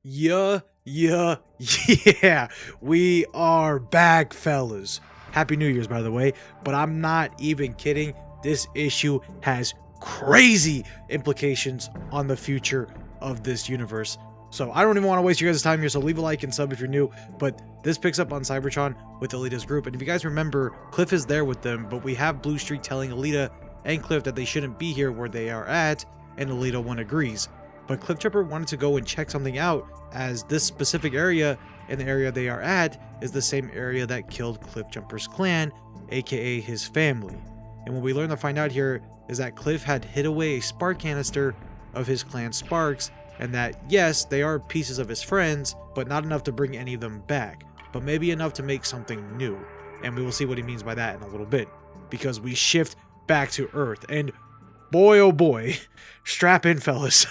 Yeah, yeah, we are back, fellas. Happy New Year's, by the way, but I'm not even kidding. This issue has crazy implications on the future of this universe. So I don't even want to waste your guys' time here, so leave a like and sub if you're new. But this picks up on Cybertron with Alita's group, and if you guys remember, Cliff is there with them, but we have Blue Streak telling Alita and Cliff that they shouldn't be here where they are at, and Alita 1 agrees. But Cliff Jumper wanted to go and check something out, as this specific area and the area they are at is the same area that killed Cliff Jumper's clan, aka his family. And what we learn to find out here is that Cliff had hid away a spark canister of his clan sparks, and that yes, they are pieces of his friends, but not enough to bring any of them back, but maybe enough to make something new. And we will see what he means by that in a little bit, because we shift back to Earth, and boy oh boy, strap in, fellas.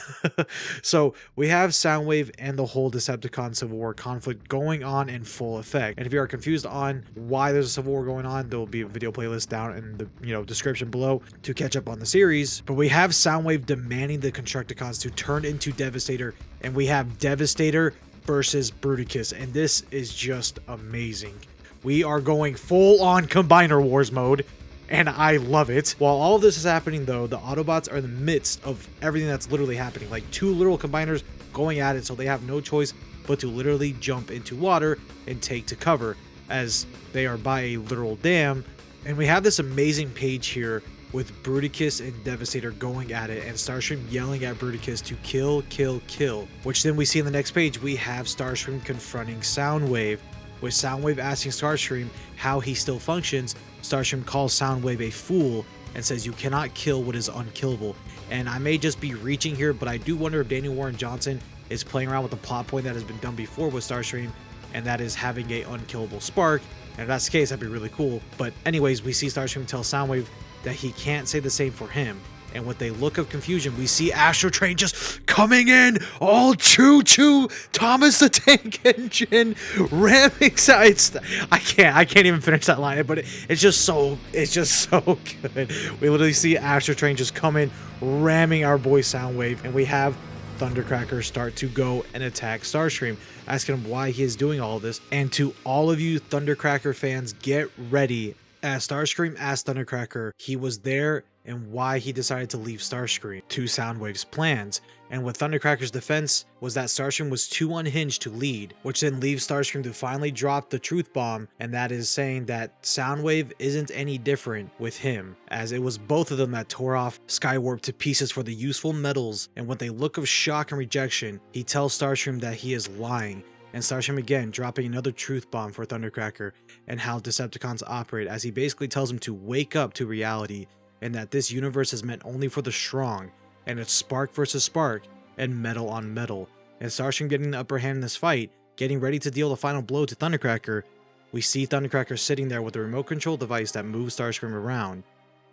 So we have Soundwave and the whole Decepticon Civil War conflict going on in full effect. And if you are confused on why there's a Civil War going on, there will be a video playlist down in the description below to catch up on the series. But we have Soundwave demanding the Constructicons to turn into Devastator, and we have Devastator versus Bruticus, and this is just amazing. We are going full on Combiner Wars mode, and I love it. While all of this is happening though, the Autobots are in the midst of everything that's literally happening. Like two literal combiners going at it, so they have no choice but to literally jump into water and take to cover, as they are by a literal dam. And we have this amazing page here with Bruticus and Devastator going at it, and Starscream yelling at Bruticus to kill, kill, kill. Which then we see in the next page, we have Starscream confronting Soundwave, with Soundwave asking Starscream how he still functions. Starscream calls Soundwave a fool and says you cannot kill what is unkillable. And I may just be reaching here, but I do wonder if Daniel Warren Johnson is playing around with the plot point that has been done before with Starscream, and that is having a unkillable spark. And if that's the case, that'd be really cool. But anyways, we see Starscream tell Soundwave that he can't say the same for him. And with a look of confusion, we see Astro Train just coming in, all choo-choo, Thomas the Tank Engine, ramming sides. I can't even finish that line, but it's just so good. We literally see Astro Train just come in, ramming our boy Soundwave, and we have Thundercracker start to go and attack Starscream, asking him why he is doing all this. And to all of you Thundercracker fans, get ready, as Starscream asked Thundercracker he was there and why he decided to leave Starscream to Soundwave's plans. And with Thundercracker's defense was that Starscream was too unhinged to lead, which then leaves Starscream to finally drop the truth bomb, and that is saying that Soundwave isn't any different with him, as it was both of them that tore off Skywarp to pieces for the useful metals. And with a look of shock and rejection, he tells Starscream that he is lying, and Starscream again dropping another truth bomb for Thundercracker and how Decepticons operate, as he basically tells him to wake up to reality, and that this universe is meant only for the strong, and it's spark versus spark, and metal on metal. And Starscream getting the upper hand in this fight, getting ready to deal the final blow to Thundercracker. We see Thundercracker sitting there with a remote control device that moves Starscream around,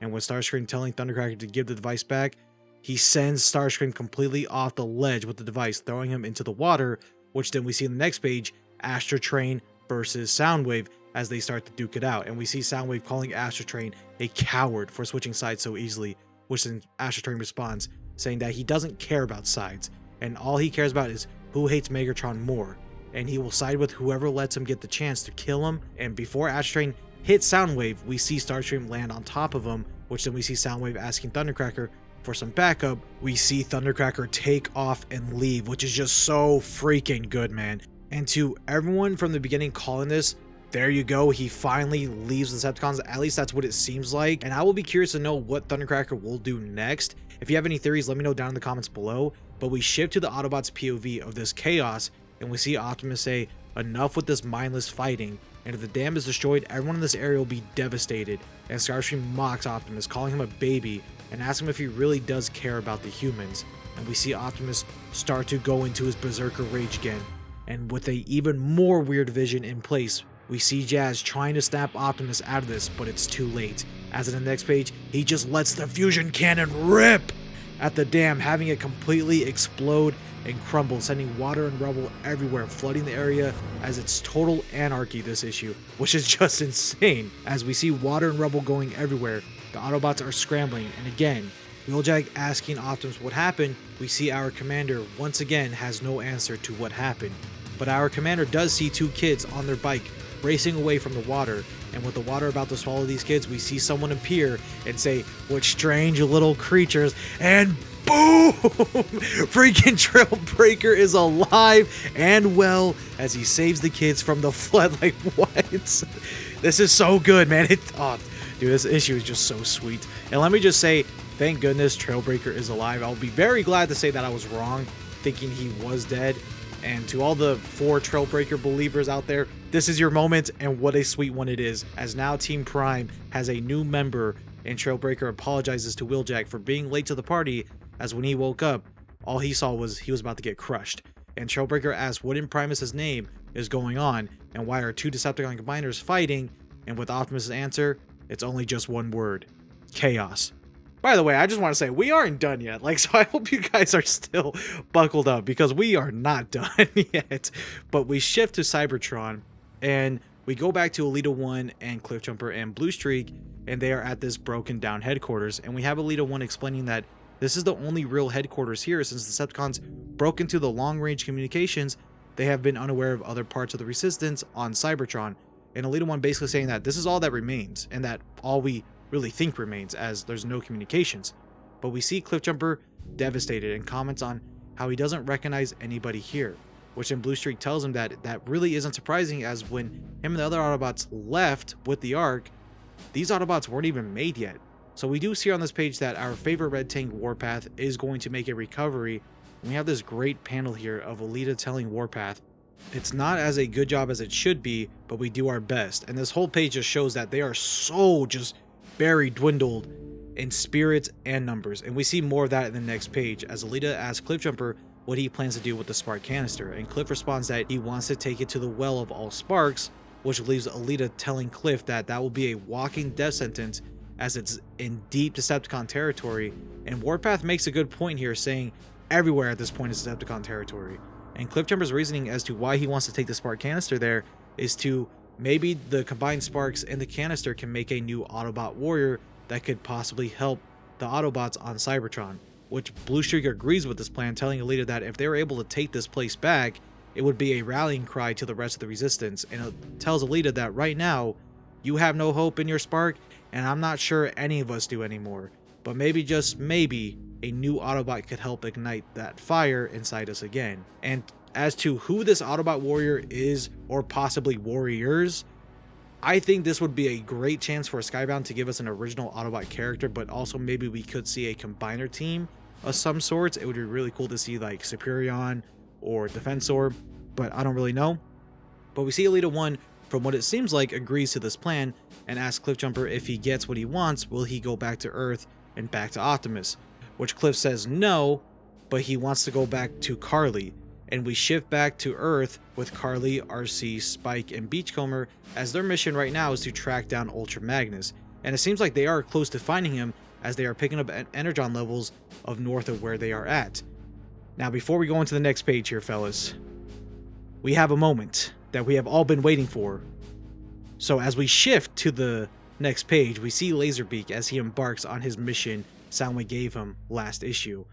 and with Starscream telling Thundercracker to give the device back, he sends Starscream completely off the ledge with the device, throwing him into the water, which then we see in the next page, Astro Train versus Soundwave, as they start to duke it out. And we see Soundwave calling Astro Train a coward for switching sides so easily, which then Astro Train responds, saying that he doesn't care about sides, and all he cares about is who hates Megatron more, and he will side with whoever lets him get the chance to kill him. And before Astro Train hits Soundwave, we see Starscream land on top of him, which then we see Soundwave asking Thundercracker for some backup. We see Thundercracker take off and leave, which is just so freaking good, man. And to everyone from the beginning calling this, there you go, he finally leaves the Decepticons. At least that's what it seems like. And I will be curious to know what Thundercracker will do next. If you have any theories, let me know down in the comments below. But we shift to the Autobots' POV of this chaos, and we see Optimus say, enough with this mindless fighting, and if the dam is destroyed, everyone in this area will be devastated. And Starscream mocks Optimus, calling him a baby, and asks him if he really does care about the humans. And we see Optimus start to go into his berserker rage again. And with a even more weird vision in place, we see Jazz trying to snap Optimus out of this, but it's too late, as in the next page, he just lets the fusion cannon rip at the dam, having it completely explode and crumble, sending water and rubble everywhere, flooding the area, as it's total anarchy this issue, which is just insane. As we see water and rubble going everywhere, the Autobots are scrambling, and again, Wheeljack asking Optimus what happened, we see our commander once again has no answer to what happened. But our commander does see two kids on their bike racing away from the water, and with the water about to swallow these kids, we see someone appear and say, "What strange little creatures," and boom! Freaking Trailbreaker is alive and well as he saves the kids from the flood. Like, what? This is so good, man. Dude, this issue is just so sweet. And let me just say, thank goodness Trailbreaker is alive. I'll be very glad to say that I was wrong, thinking he was dead. And to all the 4 Trailbreaker believers out there, this is your moment, and what a sweet one it is, as now Team Prime has a new member, and Trailbreaker apologizes to Wheeljack for being late to the party, as when he woke up, all he saw was he was about to get crushed. And Trailbreaker asks what in Primus's name is going on, and why are 2 Decepticon combiners fighting, and with Optimus' answer, it's only just one word: chaos. By the way, I just want to say, we aren't done yet. Like, so I hope you guys are still buckled up, because we are not done yet. But we shift to Cybertron, and we go back to Elita 1 and Cliffjumper and Blue Streak, and they are at this broken down headquarters. And we have Elita 1 explaining that this is the only real headquarters here, since the Decepticons broke into the long-range communications. They have been unaware of other parts of the Resistance on Cybertron. And Elita 1 basically saying that this is all that remains, and that all we really think remains, as there's no communications. But we see Cliffjumper devastated and comments on how he doesn't recognize anybody here, which then Blue Streak tells him that that really isn't surprising, as when him and the other Autobots left with the Ark, these Autobots weren't even made yet. So we do see on this page that our favorite Red Tank Warpath is going to make a recovery. And we have this great panel here of Elita telling Warpath, it's not as a good job as it should be, but we do our best. And this whole page just shows that they are so just very dwindled in spirits and numbers. And we see more of that in the next page, as Elita asks Cliffjumper what he plans to do with the spark canister, and Cliff responds that he wants to take it to the well of all sparks, which leaves Elita telling Cliff that that will be a walking death sentence, as it's in deep Decepticon territory. And Warpath makes a good point here, saying everywhere at this point is Decepticon territory. And Cliffjumper's reasoning as to why he wants to take the spark canister there is to maybe the combined sparks and the canister can make a new Autobot warrior that could possibly help the Autobots on Cybertron, which Blue Streak agrees with this plan, telling Elita that if they were able to take this place back, it would be a rallying cry to the rest of the Resistance. And it tells Elita that right now, you have no hope in your spark, and I'm not sure any of us do anymore. But maybe, just maybe, a new Autobot could help ignite that fire inside us again. And as to who this Autobot warrior is, or possibly warriors, I think this would be a great chance for Skybound to give us an original Autobot character, but also maybe we could see a combiner team of some sorts. It would be really cool to see like Superion or Defensor, but I don't really know. But we see Elita 1, from what it seems like, agrees to this plan and asks Cliffjumper if he gets what he wants, will he go back to Earth and back to Optimus? Which Cliff says no, but he wants to go back to Carly. And we shift back to Earth with Carly, RC, Spike, and Beachcomber, as their mission right now is to track down Ultra Magnus. And it seems like they are close to finding him, as they are picking up energon levels of north of where they are at. Now, before we go into the next page here, fellas, we have a moment that we have all been waiting for. So as we shift to the next page, we see Laserbeak as he embarks on his mission Soundwave gave him last issue.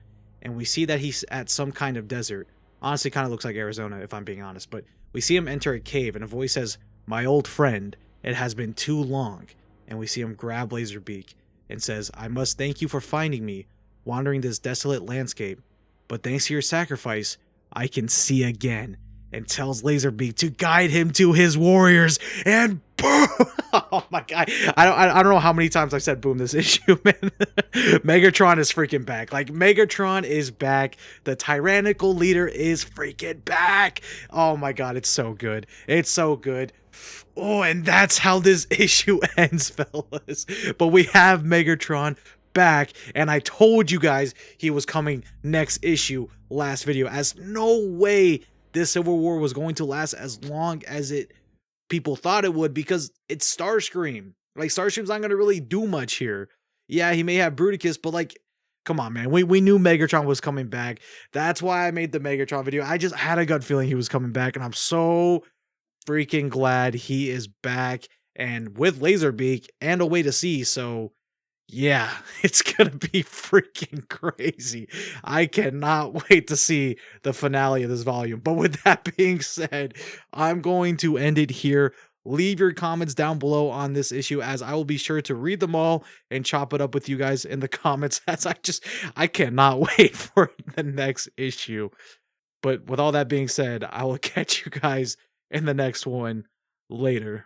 And we see that he's at some kind of desert. Honestly, kind of looks like Arizona, if I'm being honest. But we see him enter a cave, and a voice says, "My old friend, it has been too long." And we see him grab Laserbeak and says, "I must thank you for finding me, wandering this desolate landscape. But thanks to your sacrifice, I can see again." And tells Laserbeak to guide him to his warriors. And boom! Oh my god. I don't know how many times I've said boom this issue, man. Megatron is freaking back. Like, Megatron is back. The tyrannical leader is freaking back. Oh my god, it's so good. It's so good. Oh, and that's how this issue ends, fellas. But we have Megatron back, and I told you guys he was coming next issue last video, as no way this Civil War was going to last as long as people thought it would, because it's Starscream. Like, Starscream's not going to really do much here. Yeah, he may have Bruticus, but like, come on, man. We knew Megatron was coming back. That's why I made the Megatron video. I just had a gut feeling he was coming back, and I'm so freaking glad he is back, and with Laserbeak and a way to see. So Yeah, it's gonna be freaking crazy. I cannot wait to see the finale of this volume. But with that being said, I'm going to end it here. Leave your comments down below on this issue, as I will be sure to read them all and chop it up with you guys in the comments, as I cannot wait for the next issue. But with all that being said, I will catch you guys in the next one later.